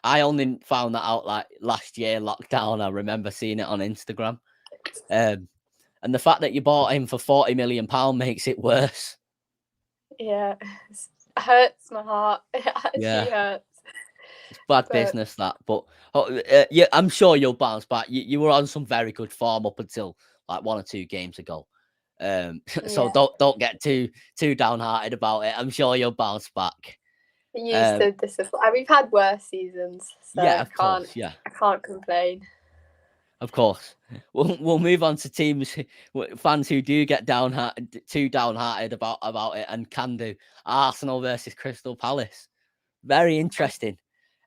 I only found that out like last year, lockdown. I remember seeing it on Instagram. And the fact that you bought him for £40 million makes it worse. Yeah, it hurts my heart. It actually hurts. It's bad business, that. But I'm sure you'll bounce back. You were on some very good form up until like 1 or 2 games ago. So don't get too downhearted about it. I'm sure you'll bounce back. Used to disappoint. We've had worse seasons, so I can't complain. Of course, we'll move on to fans who do get downhearted about it and can do. Arsenal versus Crystal Palace, very interesting.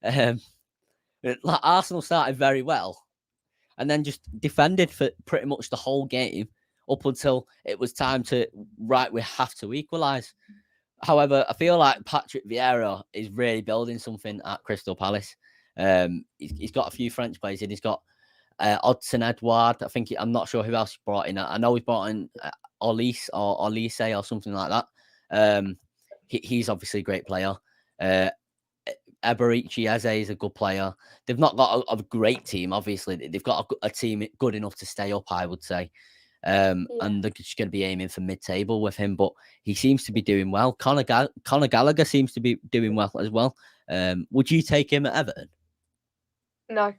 Arsenal started very well, and then just defended for pretty much the whole game up until it was time to we have to equalise. However, I feel like Patrick Vieira is really building something at Crystal Palace. He's got a few French players in. He's got Odson Edouard. I'm not sure who else he brought in. I know he's brought in Olise or something like that. He's obviously a great player. Eberici Eze is a good player. They've not got a great team, obviously. They've got a team good enough to stay up, I would say. And they're just going to be aiming for mid-table with him, but he seems to be doing well. Conor Gallagher seems to be doing well as well. Would you take him at Everton? No.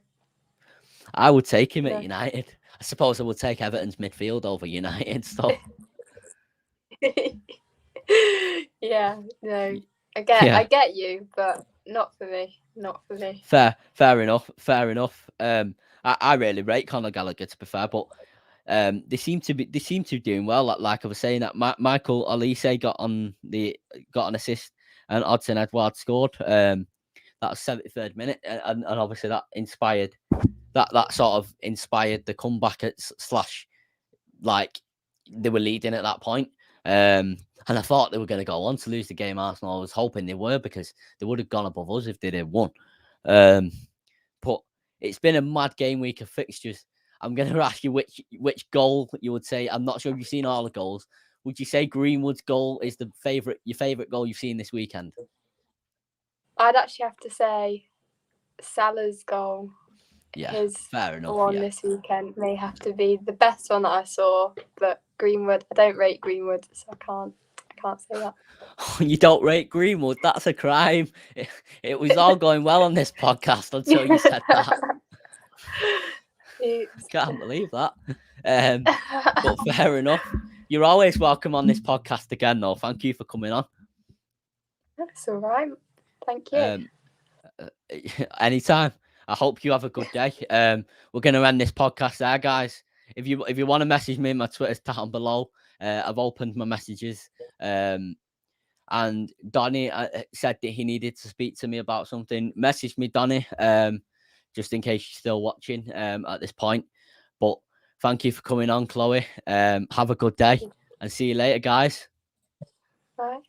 I would take him at United. I suppose I would take Everton's midfield over United stuff. Yeah, no. I get you, but not for me. Not for me. Fair enough. I really rate Conor Gallagher, to be fair, but they seem to be doing well. Like I was saying, that Michael Olise got an assist and Odsonne Edouard scored. That was 73rd minute, and obviously that inspired that sort of inspired the comeback / like they were leading at that point. And I thought they were going to go on to lose the game. Arsenal, I was hoping they were, because they would have gone above us if they'd have won. But it's been a mad game week of fixtures. I'm going to ask you which goal you would say. I'm not sure if you've seen all the goals. Would you say Greenwood's goal is your favourite goal you've seen this weekend? I'd actually have to say Salah's goal. Yeah, his fair enough. One this weekend may have to be the best one that I saw. But Greenwood, I don't rate Greenwood, so I can't say that. You don't rate Greenwood? That's a crime. It was all going well on this podcast until you said that. Can't believe that. But fair enough. You're always welcome on this podcast again, though. Thank you for coming on. That's all right. Thank you. Anytime. I hope you have a good day. We're going to end this podcast there, guys. If you want to message me, my Twitter's down below. I've opened my messages. And Donny said that he needed to speak to me about something. Message me, Donny, just in case you're still watching at this point. But thank you for coming on, Chloe. Have a good day and see you later, guys. Bye.